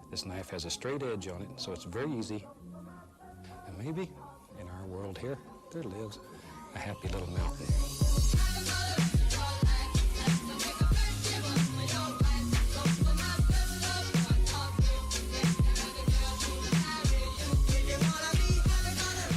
This knife has a straight edge on it, so it's very easy. And maybe in our world here, there lives a happy little mountain.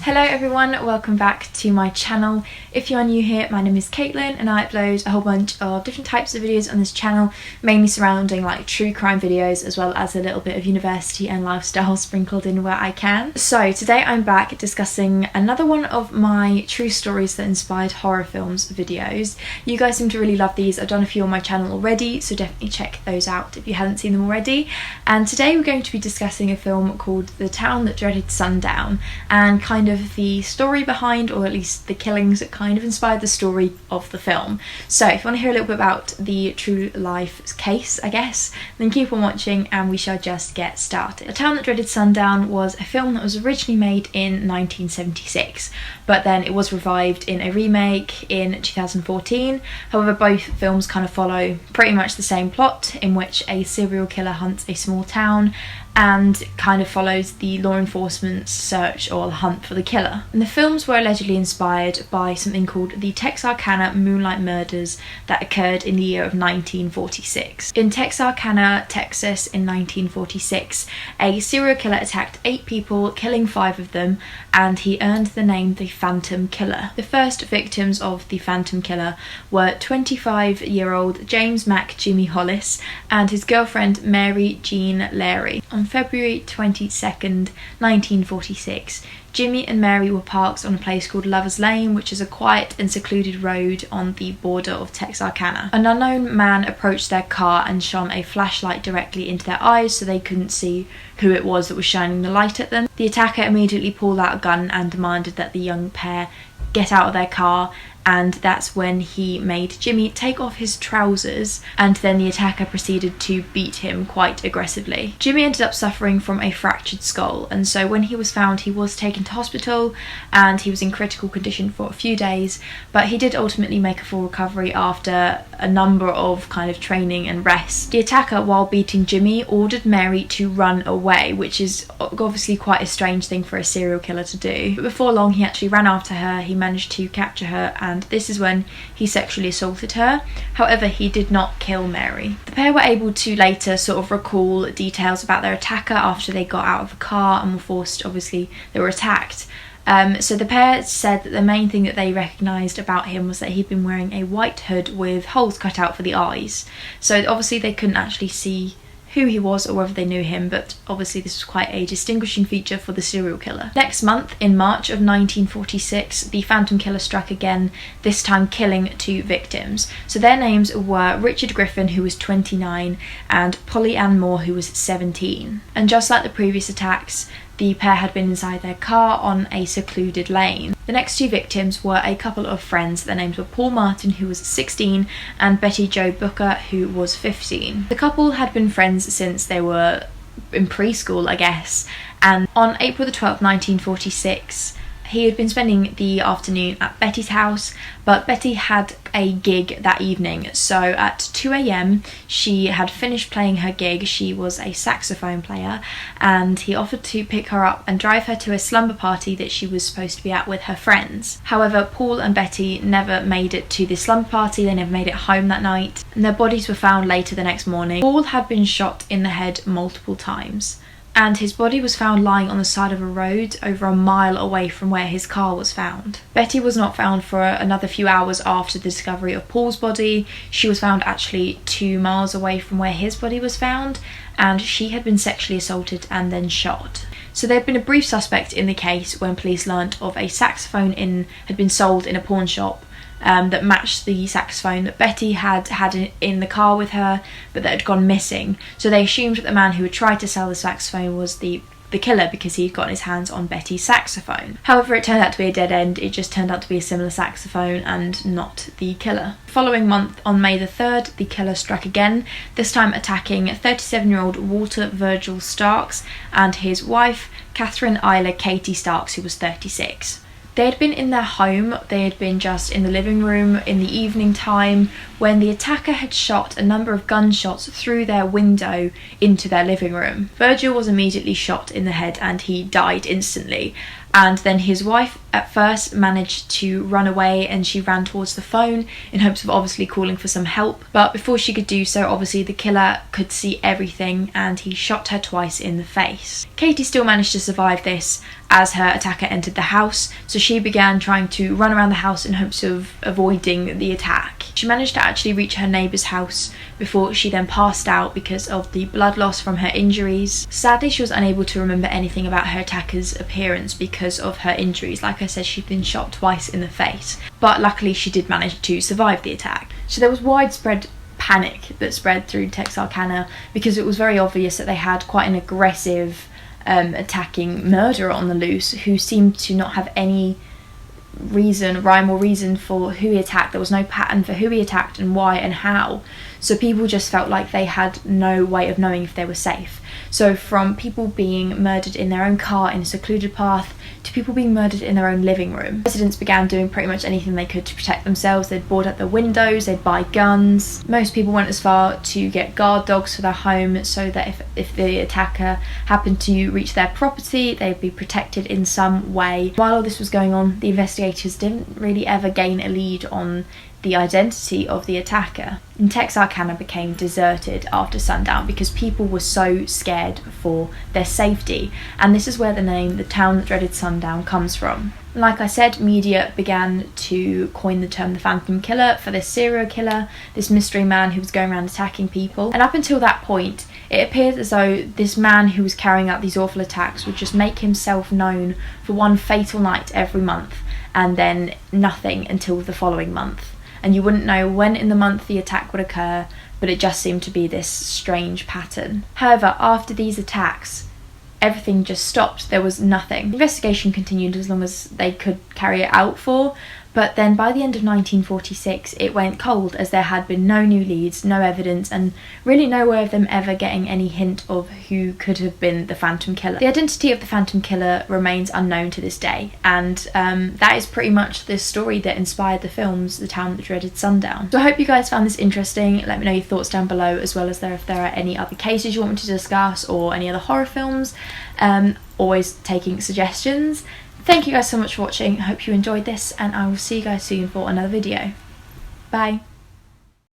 Hello everyone, welcome back to my channel. If you are new here, my name is Caitlin and I upload a whole bunch of different types of videos on this channel, mainly surrounding like true crime videos as well as a little bit of university and lifestyle sprinkled in where I can. So today I'm back discussing another one of my true stories that inspired horror films videos. You guys seem to really love these. I've done a few on my channel already, so definitely check those out if you haven't seen them already. And today we're going to be discussing a film called The Town That Dreaded Sundown, and kind of the story behind, or at least the killings that kind of inspired the story of the film. So if you want to hear a little bit about the true life case, I guess, then keep on watching and we shall just get started. The Town That Dreaded Sundown was a film that was originally made in 1976, but then it was revived in a remake in 2014. However, both films kind of follow pretty much the same plot, in which a serial killer hunts a small town and kind of follows the law enforcement's search or hunt for the killer. And the films were allegedly inspired by something called the Texarkana Moonlight Murders that occurred in the year of 1946. In Texarkana, Texas in 1946, a serial killer attacked 8 people, killing 5 of them, and he earned the name the Phantom Killer. The first victims of the Phantom Killer were 25-year-old James Mac Jimmy Hollis and his girlfriend Mary Jean Larey. On February 22nd, 1946, Jimmy and Mary were parked on a place called Lover's Lane, which is a quiet and secluded road on the border of Texarkana. An unknown man approached their car and shone a flashlight directly into their eyes so they couldn't see who it was that was shining the light at them. The attacker immediately pulled out a gun and demanded that the young pair get out of their car, and that's when he made Jimmy take off his trousers, and then the attacker proceeded to beat him quite aggressively. Jimmy ended up suffering from a fractured skull, and so when he was found he was taken to hospital and he was in critical condition for a few days, but he did ultimately make a full recovery after a number of kind of training and rest. The attacker, while beating Jimmy, ordered Mary to run away, which is obviously quite a strange thing for a serial killer to do. But before long he actually ran after her, he managed to capture her, and this is when he sexually assaulted her. However, he did not kill Mary. The pair were able to later sort of recall details about their attacker after they got out of the car and were forced, obviously, they were attacked. So the pair said that the main thing that they recognised about him was that he'd been wearing a white hood with holes cut out for the eyes. So obviously they couldn't actually see who he was or whether they knew him, but obviously this was quite a distinguishing feature for the serial killer. Next month, in March of 1946, the Phantom Killer struck again, this time killing 2 victims. So their names were Richard Griffin, who was 29, and Polly Ann Moore, who was 17. And just like the previous attacks, the pair had been inside their car on a secluded lane. The next 2 victims were a couple of friends. Their names were Paul Martin, who was 16, and Betty Jo Booker, who was 15. The couple had been friends since they were in preschool, I guess, and on April the 12th, 1946, he had been spending the afternoon at Betty's house, but Betty had a gig that evening. So at 2 AM, she had finished playing her gig. She was a saxophone player, and he offered to pick her up and drive her to a slumber party that she was supposed to be at with her friends. However, Paul and Betty never made it to this slumber party. They never made it home that night, and their bodies were found later the next morning. Paul had been shot in the head multiple times, and his body was found lying on the side of a road over a mile away from where his car was found. Betty was not found for another few hours after the discovery of Paul's body. She was found actually 2 miles away from where his body was found, and she had been sexually assaulted and then shot. So there had been a brief suspect in the case when police learnt of a saxophone had been sold in a pawn shop that matched the saxophone that Betty had in the car with her, but that had gone missing. So they assumed that the man who had tried to sell the saxophone was the killer, because he'd gotten his hands on Betty's saxophone. However, it turned out to be a dead end. It just turned out to be a similar saxophone and not the killer. The following month, on May the 3rd, the killer struck again, this time attacking 37-year-old Walter Virgil Starks and his wife, Catherine Isla Katie Starks, who was 36. They had been in their home, they had been just in the living room in the evening time when the attacker had shot a number of gunshots through their window into their living room. Virgil was immediately shot in the head and he died instantly. And then his wife at first managed to run away and she ran towards the phone in hopes of obviously calling for some help. But before she could do so, obviously the killer could see everything and he shot her twice in the face. Katie still managed to survive this as her attacker entered the house, so she began trying to run around the house in hopes of avoiding the attack. She managed to actually reach her neighbour's house before she then passed out because of the blood loss from her injuries. Sadly, she was unable to remember anything about her attacker's appearance because of her injuries. Like I said, she'd been shot twice in the face, but luckily she did manage to survive the attack. So there was widespread panic that spread through Texarkana because it was very obvious that they had quite an aggressive attacking murderer on the loose who seemed to not have any rhyme or reason for who he attacked. There was no pattern for who he attacked and why and how, so people just felt like they had no way of knowing if they were safe. So from people being murdered in their own car in a secluded path to people being murdered in their own living room. Residents began doing pretty much anything they could to protect themselves. They'd board up their windows, they'd buy guns. Most people went as far to get guard dogs for their home so that if the attacker happened to reach their property, they'd be protected in some way. While all this was going on, the investigators didn't really ever gain a lead on the identity of the attacker. And Texarkana became deserted after sundown because people were so scared for their safety, and this is where the name The Town That Dreaded Sundown comes from. Like I said, media began to coin the term the Phantom Killer for this serial killer, this mystery man who was going around attacking people. And up until that point, it appeared as though this man who was carrying out these awful attacks would just make himself known for one fatal night every month and then nothing until the following month. And you wouldn't know when in the month the attack would occur, but it just seemed to be this strange pattern. However, after these attacks, everything just stopped. There was nothing. The investigation continued as long as they could carry it out for, but then by the end of 1946 it went cold as there had been no new leads, no evidence, and really no way of them ever getting any hint of who could have been the Phantom Killer. The identity of the Phantom Killer remains unknown to this day, and that is pretty much the story that inspired the films The Town That Dreaded Sundown. So I hope you guys found this interesting. Let me know your thoughts down below, as well as if there are any other cases you want me to discuss or any other horror films. Always taking suggestions. Thank you guys so much for watching. I hope you enjoyed this, and I will see you guys soon for another video. Bye.